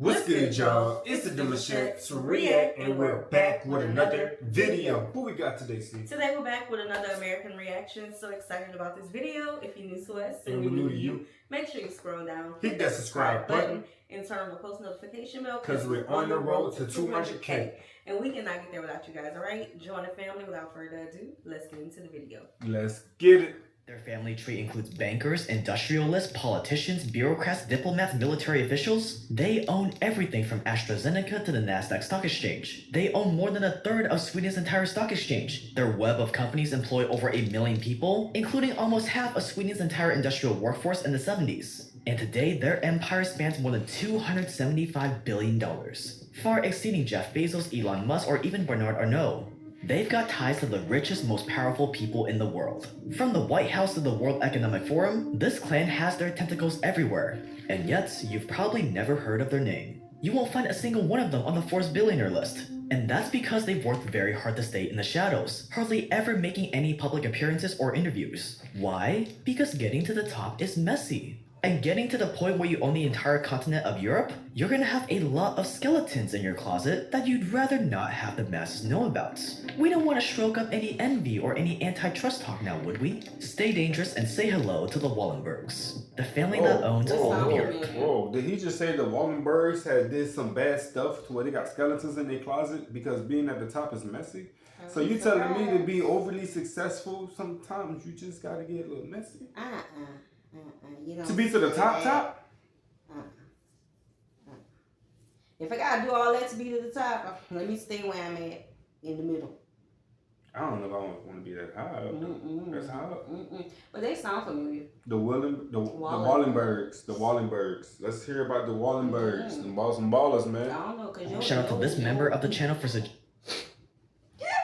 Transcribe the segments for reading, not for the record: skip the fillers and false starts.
What's good, y'all? It's the Demouchets react, and we're back with another video. What we got today, Steve? Today we're back with another American reaction. So excited about this video. If you're new to us and we're new to you, make sure you scroll down, hit that subscribe button, and turn on the post notification bell because we're on the road to 200K. And we cannot get there without you guys, alright? Join the family. Without further ado, let's get into the video. Let's get it. Their family tree includes bankers, industrialists, politicians, bureaucrats, diplomats, military officials. They own everything from AstraZeneca to the Nasdaq Stock Exchange. They own more than a third of Sweden's entire stock exchange. Their web of companies employ over 1 million people, including almost half of Sweden's entire industrial workforce in the 70s. And today, their empire spans more than $275 billion, far exceeding Jeff Bezos, Elon Musk, or even Bernard Arnault. They've got ties to the richest, most powerful people in the world. From the White House to the World Economic Forum, this clan has their tentacles everywhere. And yet, you've probably never heard of their name. You won't find a single one of them on the Forbes billionaire list. And that's because they've worked very hard to stay in the shadows, hardly ever making any public appearances or interviews. Why? Because getting to the top is messy. And getting to the point where you own the entire continent of Europe, you're gonna have a lot of skeletons in your closet that you'd rather not have the masses know about. We don't want to stroke up any envy or any antitrust talk now, would we? Stay dangerous and say hello to the Wallenbergs, the family that owns all of Europe. Whoa, did he just say the Wallenbergs had did some bad stuff to where they got skeletons in their closet because being at the top is messy? So you telling me to be overly successful, sometimes you just gotta get a little messy? To be to the top? If I gotta do all that to be to the top, let me stay where I'm at, in the middle. I don't know if I want to be that high up. That's high up. But they sound familiar. The Wallenbergs. The Wallenbergs. Let's hear about the Wallenbergs. Them some ballers, man. I don't know, cause Shout out to this member of the channel for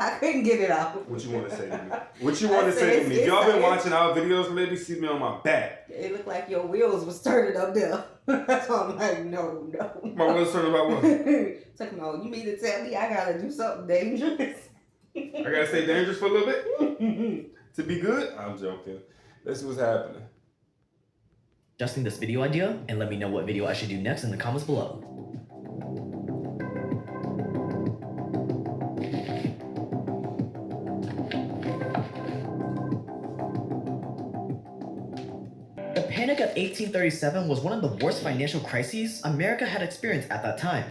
I couldn't get it out. What you want to say to me? What you want to say to me? If y'all been watching our videos lately, see me on my back. It looked like your wheels was turning up there. So I'm like, no. My wheels turning about what? Talking about, you mean to tell me I gotta do something dangerous? I gotta stay dangerous for a little bit? To be good? I'm joking. Let's see what's happening. Adjusting this video idea, and let me know what video I should do next in the comments below. The Panic of 1837 was one of the worst financial crises America had experienced at that time.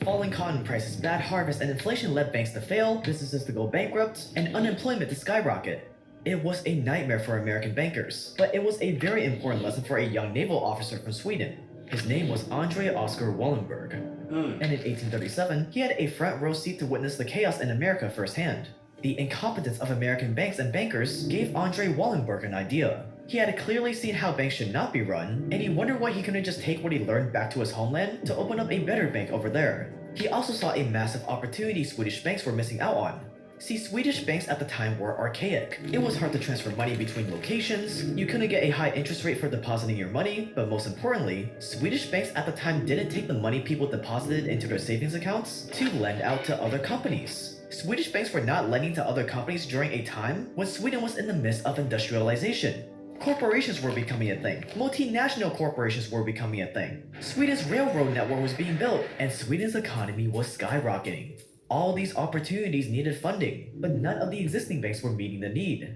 Falling cotton prices, bad harvest, and inflation led banks to fail, businesses to go bankrupt, and unemployment to skyrocket. It was a nightmare for American bankers, but it was a very important lesson for a young naval officer from Sweden. His name was Andre Oscar Wallenberg. And in 1837, he had a front row seat to witness the chaos in America firsthand. The incompetence of American banks and bankers gave Andre Wallenberg an idea. He had clearly seen how banks should not be run, and he wondered why he couldn't just take what he learned back to his homeland to open up a better bank over there. He also saw a massive opportunity Swedish banks were missing out on. See, Swedish banks at the time were archaic. It was hard to transfer money between locations, you couldn't get a high interest rate for depositing your money, but most importantly, Swedish banks at the time didn't take the money people deposited into their savings accounts to lend out to other companies. Swedish banks were not lending to other companies during a time when Sweden was in the midst of industrialization. Corporations were becoming a thing. Multinational corporations were becoming a thing. Sweden's railroad network was being built, and Sweden's economy was skyrocketing. All these opportunities needed funding, but none of the existing banks were meeting the need.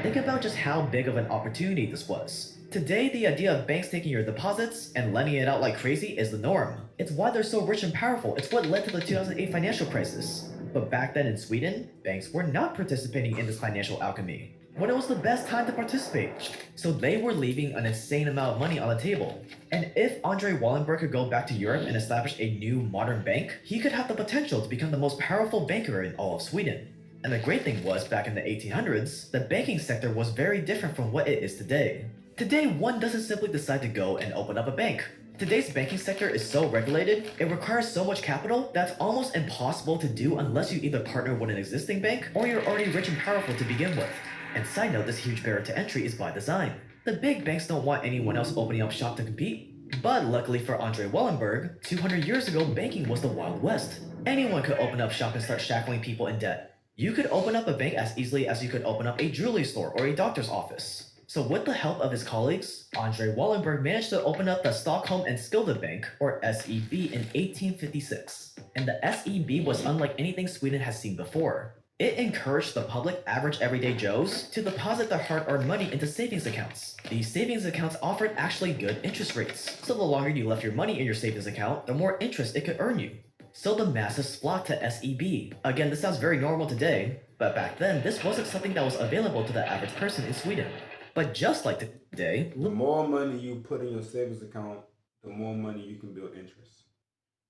Think about just how big of an opportunity this was. Today, the idea of banks taking your deposits and lending it out like crazy is the norm. It's why they're so rich and powerful. It's what led to the 2008 financial crisis. But back then in Sweden, banks were not participating in this financial alchemy when it was the best time to participate. So they were leaving an insane amount of money on the table. And if Andre Wallenberg could go back to Europe and establish a new modern bank, he could have the potential to become the most powerful banker in all of Sweden. And the great thing was, back in the 1800s, the banking sector was very different from what it is today. Today, one doesn't simply decide to go and open up a bank. Today's banking sector is so regulated, it requires so much capital that's almost impossible to do unless you either partner with an existing bank or you're already rich and powerful to begin with. And side note, this huge barrier to entry is by design. The big banks don't want anyone else opening up shop to compete. But luckily for Andre Wallenberg, 200 years ago, banking was the Wild West. Anyone could open up shop and start shackling people in debt. You could open up a bank as easily as you could open up a jewelry store or a doctor's office. So with the help of his colleagues, Andre Wallenberg managed to open up the Stockholm and Skilda Bank, or SEB, in 1856. And the SEB was unlike anything Sweden has seen before. It encouraged the public average everyday Joes to deposit their hard-earned money into savings accounts. These savings accounts offered actually good interest rates, so the longer you left your money in your savings account, the more interest it could earn you. So the masses flocked to SEB. Again, this sounds very normal today, but back then, this wasn't something that was available to the average person in Sweden. But just like today, the more money you put in your savings account, the more money you can build interest.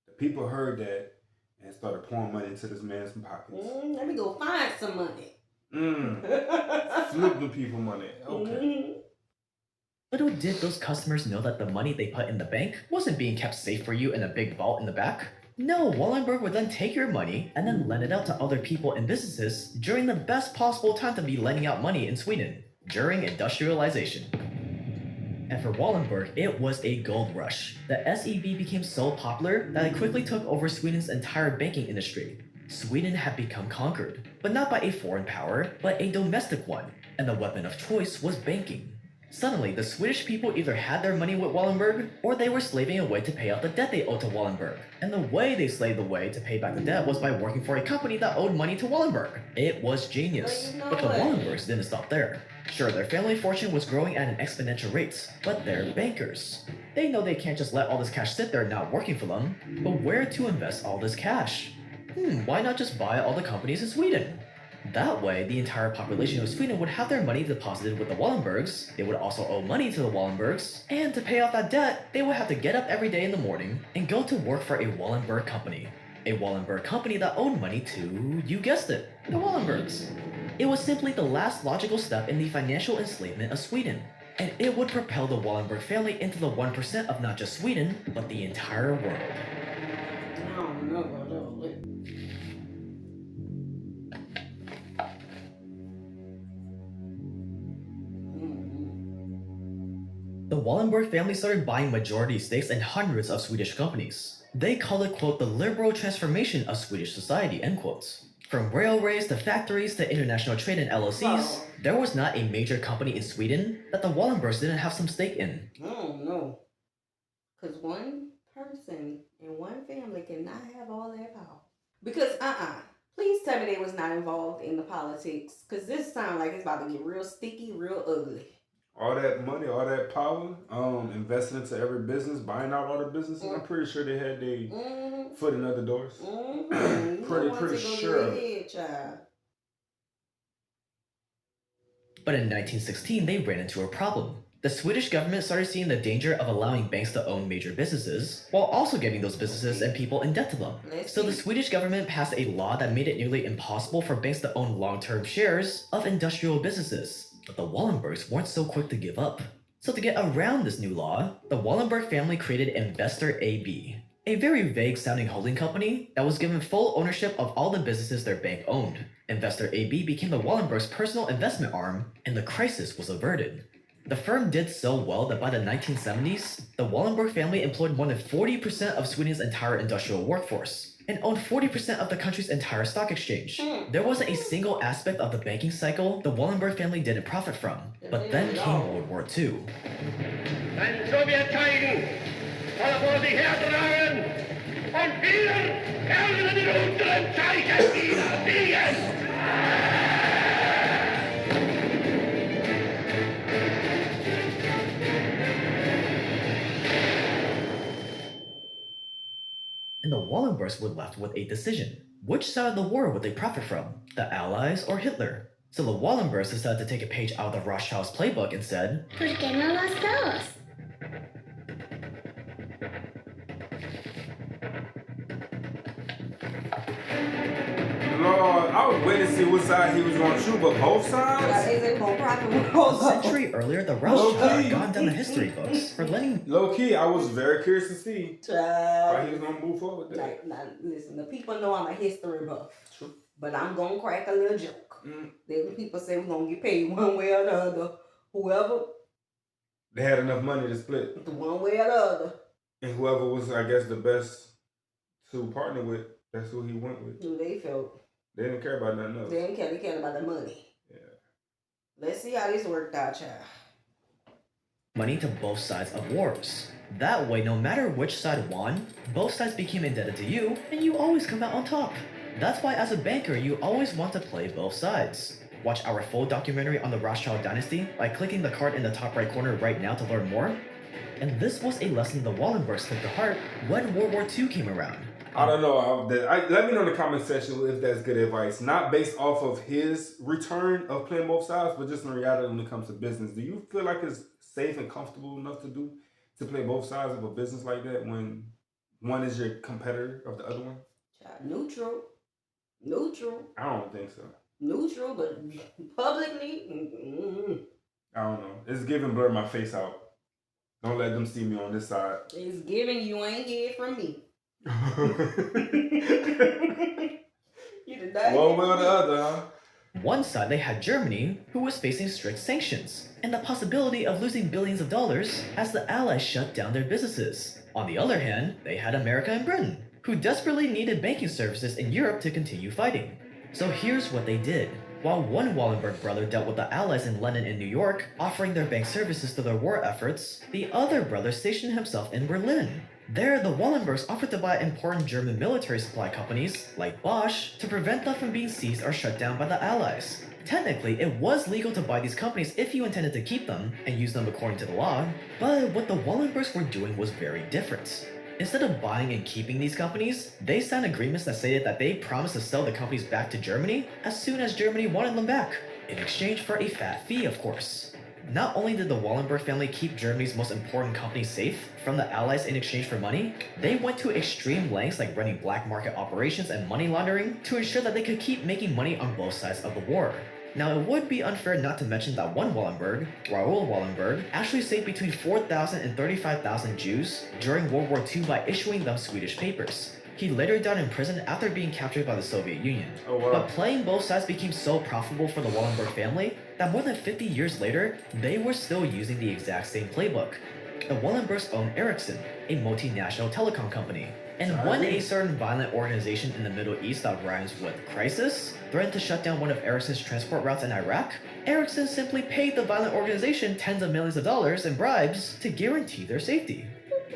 The people heard that and started pouring money into this man's pockets. Let me go find some money. Flip the people money. Okay. Little did those customers know that the money they put in the bank wasn't being kept safe for you in a big vault in the back. No, Wallenberg would then take your money and then lend it out to other people and businesses during the best possible time to be lending out money in Sweden, during industrialization. And for Wallenberg, it was a gold rush. The SEB became so popular that it quickly took over Sweden's entire banking industry. Sweden had become conquered, but not by a foreign power, but a domestic one, and the weapon of choice was banking. Suddenly, the Swedish people either had their money with Wallenberg, or they were slaving away to pay off the debt they owed to Wallenberg. And the way they slaved away to pay back the debt was by working for a company that owed money to Wallenberg. It was genius. But the Wallenbergs didn't stop there. Sure, their family fortune was growing at an exponential rate, but they're bankers. They know they can't just let all this cash sit there not working for them, but where to invest all this cash? Why not just buy all the companies in Sweden? That way, the entire population of Sweden would have their money deposited with the Wallenbergs, they would also owe money to the Wallenbergs, and to pay off that debt, they would have to get up every day in the morning and go to work for a Wallenberg company. A Wallenberg company that owed money to, you guessed it, the Wallenbergs. It was simply the last logical step in the financial enslavement of Sweden, and it would propel the Wallenberg family into the 1% of not just Sweden, but the entire world. I don't know about all that. The Wallenberg family started buying majority stakes in hundreds of Swedish companies. They call it, quote, the liberal transformation of Swedish society, end quote. From railways to factories to international trade and LLCs, there was not a major company in Sweden that the Wallenbergs didn't have some stake in. I don't know. Because one person and one family cannot have all that power. Because, please tell me they was not involved in the politics. Because this sounds like it's about to get real sticky, real ugly. All that money, all that power, investing into every business, buying out all the businesses. I'm pretty sure they had their foot in other doors. Pretty sure. But in 1916, they ran into a problem. The Swedish government started seeing the danger of allowing banks to own major businesses, while also getting those businesses and people in debt to them. So the Swedish government passed a law that made it nearly impossible for banks to own long-term shares of industrial businesses. But the Wallenbergs weren't so quick to give up. So to get around this new law, the Wallenberg family created Investor AB, a very vague sounding holding company that was given full ownership of all the businesses their bank owned. Investor AB became the Wallenbergs' personal investment arm, and the crisis was averted. The firm did so well that by the 1970s, the Wallenberg family employed more than 40% of Sweden's entire industrial workforce, and owned 40% of the country's entire stock exchange. There wasn't a single aspect of the banking cycle the Wallenberg family didn't profit from. But then came World War II. Ein Sowjetteigen soll vor sich hertragen und wir werden in unseren Zeichen wieder siegen! And the Wallenbergs were left with a decision. Which side of the war would they profit from? The Allies or Hitler? So the Wallenbergs decided to take a page out of the Rothschilds' playbook and said, ¿Por qué no los dos? Lord, I was waiting to see what side he was going to shoot, but both sides? A century earlier, the Rothschilds had gone down the history books for letting... Low-key, I was very curious to see how he was going to move forward with that. Now, listen, the people know I'm a history buff. True. But I'm going to crack a little joke. Then people say we're going to get paid one way or the other. Whoever. They had enough money to split. One way or the other. And whoever was, I guess, the best to partner with, that's who he went with. Who they felt. They didn't care about nothing else. They didn't care. They cared about the money. Yeah. Let's see how this worked out, child. money to both sides of wars. That way, no matter which side won, both sides became indebted to you, and you always come out on top. That's why as a banker, you always want to play both sides. Watch our full documentary on the Rothschild dynasty by clicking the card in the top right corner right now to learn more. And this was a lesson the Wallenbergs took to heart when World War II came around. I don't know. Let me know in the comment section if that's good advice. Not based off of his return of playing both sides, but just in reality when it comes to business. Do you feel like it's safe and comfortable enough to play both sides of a business like that when one is your competitor of the other one? Neutral. I don't think so. Neutral, but publicly, I don't know. It's giving blur my face out. Don't let them see me on this side. It's giving you ain't get it from me. You did not. One way or the other, huh? One side they had Germany, who was facing strict sanctions, and the possibility of losing billions of dollars as the Allies shut down their businesses. On the other hand, they had America and Britain, who desperately needed banking services in Europe to continue fighting. So here's what they did. While one Wallenberg brother dealt with the Allies in London and New York, offering their bank services to their war efforts, the other brother stationed himself in Berlin. There, the Wallenbergs offered to buy important German military supply companies, like Bosch, to prevent them from being seized or shut down by the Allies. Technically, it was legal to buy these companies if you intended to keep them and use them according to the law, but what the Wallenbergs were doing was very different. Instead of buying and keeping these companies, they signed agreements that stated that they promised to sell the companies back to Germany as soon as Germany wanted them back, in exchange for a fat fee, of course. Not only did the Wallenberg family keep Germany's most important companies safe from the Allies in exchange for money, they went to extreme lengths like running black market operations and money laundering to ensure that they could keep making money on both sides of the war. Now, it would be unfair not to mention that one Wallenberg, Raoul Wallenberg, actually saved between 4,000 and 35,000 Jews during World War II by issuing them Swedish papers. He later died in prison after being captured by the Soviet Union. Oh, wow. But playing both sides became so profitable for the Wallenberg family that more than 50 years later, they were still using the exact same playbook. The Wallenbergs owned Ericsson, a multinational telecom company. And when a certain violent organization in the Middle East that rhymes with crisis threatened to shut down one of Ericsson's transport routes in Iraq, Ericsson simply paid the violent organization tens of millions of dollars in bribes to guarantee their safety.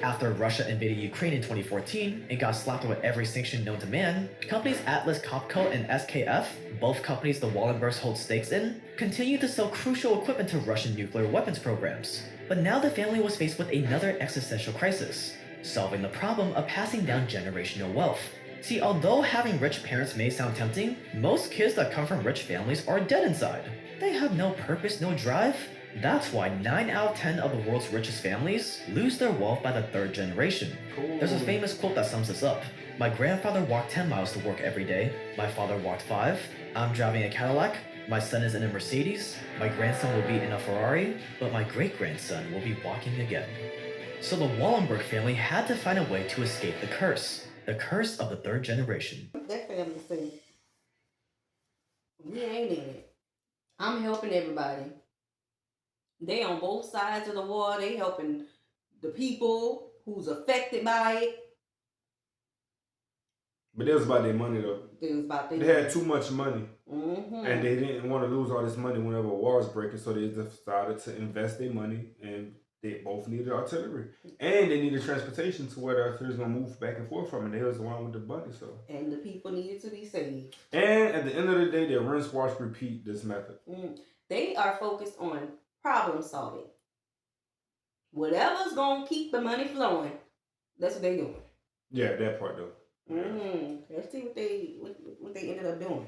After Russia invaded Ukraine in 2014 and got slapped with every sanction known to man, companies Atlas Copco and SKF, both companies the Wallenbergs hold stakes in, continued to sell crucial equipment to Russian nuclear weapons programs. But now the family was faced with another existential crisis, solving the problem of passing down generational wealth. See, although having rich parents may sound tempting, most kids that come from rich families are dead inside. They have no purpose, no drive. That's why 9 out of 10 of the world's richest families lose their wealth by the third generation. Cool. There's a famous quote that sums this up. My grandfather walked 10 miles to work every day. My father walked 5. I'm driving a Cadillac. My son is in a Mercedes. My grandson will be in a Ferrari. But my great-grandson will be walking again. So the Wallenberg family had to find a way to escape the curse of the third generation. That family thing. We ain't in it. I'm helping everybody. They on both sides of the war. They helping the people who's affected by it. But it was about their money though. It was about They had too much money. Mm-hmm. And they didn't want to lose all this money whenever a war was breaking, so they decided to invest their money, and they both needed artillery. And they needed transportation to where the artillery was going to move back and forth from, and they was the one with the money, so. And the people needed to be saved. And at the end of the day, they rinse, wash, repeat this method. They are focused on problem solving. Whatever's going to keep the money flowing, that's what they're doing. Yeah, that part though. Let's see what they ended up doing.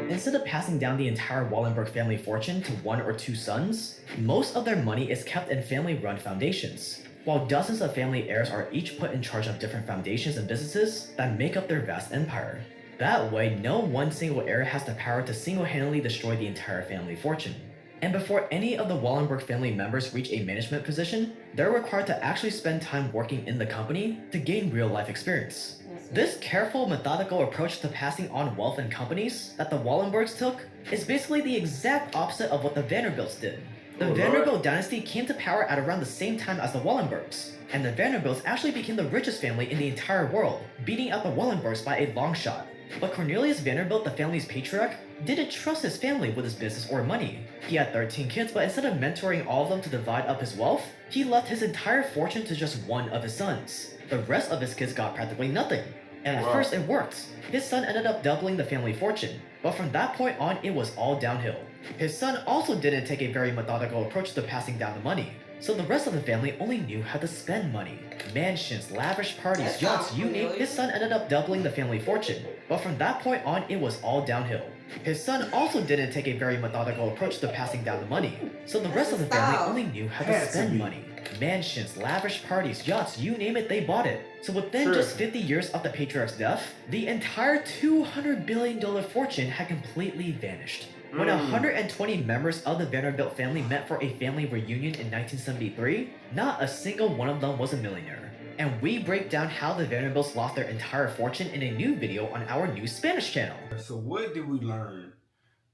Instead of passing down the entire Wallenberg family fortune to 1 or 2 sons, most of their money is kept in family-run foundations, while dozens of family heirs are each put in charge of different foundations and businesses that make up their vast empire. That way, no one single heir has the power to single-handedly destroy the entire family fortune. And before any of the Wallenberg family members reach a management position, they're required to actually spend time working in the company to gain real-life experience. This careful, methodical approach to passing on wealth in companies that the Wallenbergs took is basically the exact opposite of what the Vanderbilts did. The Vanderbilt dynasty came to power at around the same time as the Wallenbergs, and the Vanderbilts actually became the richest family in the entire world, beating out the Wallenbergs by a long shot. But Cornelius Vanderbilt, the family's patriarch, didn't trust his family with his business or money. He had 13 kids, but instead of mentoring all of them to divide up his wealth, he left his entire fortune to just one of his sons. The rest of his kids got practically nothing. And at first it worked. His son ended up doubling the family fortune, but from that point on it was all downhill. His son also didn't take a very methodical approach to passing down the money, so the rest of the family only knew how to spend money. Mansions, lavish parties, yachts, you name it. His son ended up doubling the family fortune, but from that point on it was all downhill. His son also didn't take a very methodical approach to passing down the money, so the rest of the family only knew how to spend money. Mansions, lavish parties, yachts, you name it, they bought it. So within just 50 years of the patriarch's death, the entire $200 billion fortune had completely vanished. When 120 members of the Vanderbilt family met for a family reunion in 1973, not a single one of them was a millionaire. And we break down how the Vanderbilts lost their entire fortune in a new video on our new Spanish channel. So what did we learn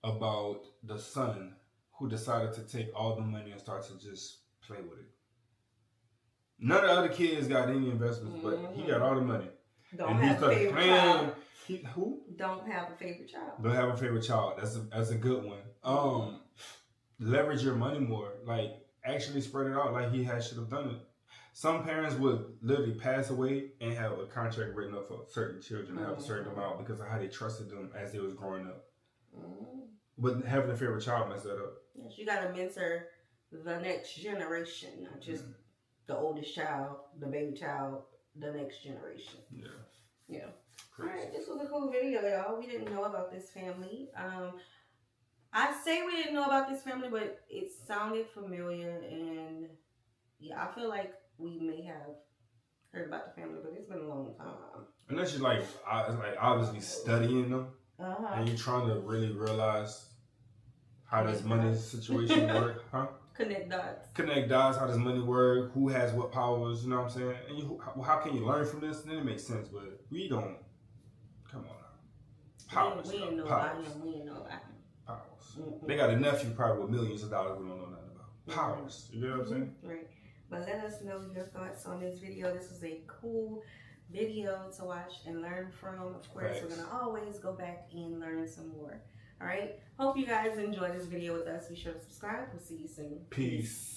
about the son who decided to take all the money and start to just play with it? None of the other kids got any investments, but he got all the money. Don't have a favorite child. Who? Don't have a favorite child. Don't have a favorite child. That's a good one. Leverage your money more. Like, actually spread it out like he should have done it. Some parents would literally pass away and have a contract written up for certain children to have a certain amount because of how they trusted them as they was growing up. But having a favorite child messed that up. Yes, you gotta mentor the next generation, not just the oldest child, the baby child, the next generation. Yeah. Alright, this was a cool video, y'all. We didn't know about this family. I say we didn't know about this family, but it sounded familiar, and yeah, I feel like we may have heard about the family, but it's been a long time. Unless you're like obviously studying them, and you're trying to really realize how this money situation work, Connect dots. Connect dots. How does money work? Who has what powers? You know what I'm saying? And how can you learn from this? Then it makes sense. But we don't. Come on now. Powers. We didn't know about him. We didn't know about him. Powers. They got a nephew probably with millions of dollars we don't know nothing about. Powers. You know what I'm saying? Right. But let us know your thoughts on this video. This was a cool video to watch and learn from. Of course, we're going to always go back and learn some more. All right. Hope you guys enjoyed this video with us. Be sure to subscribe. We'll see you soon. Peace.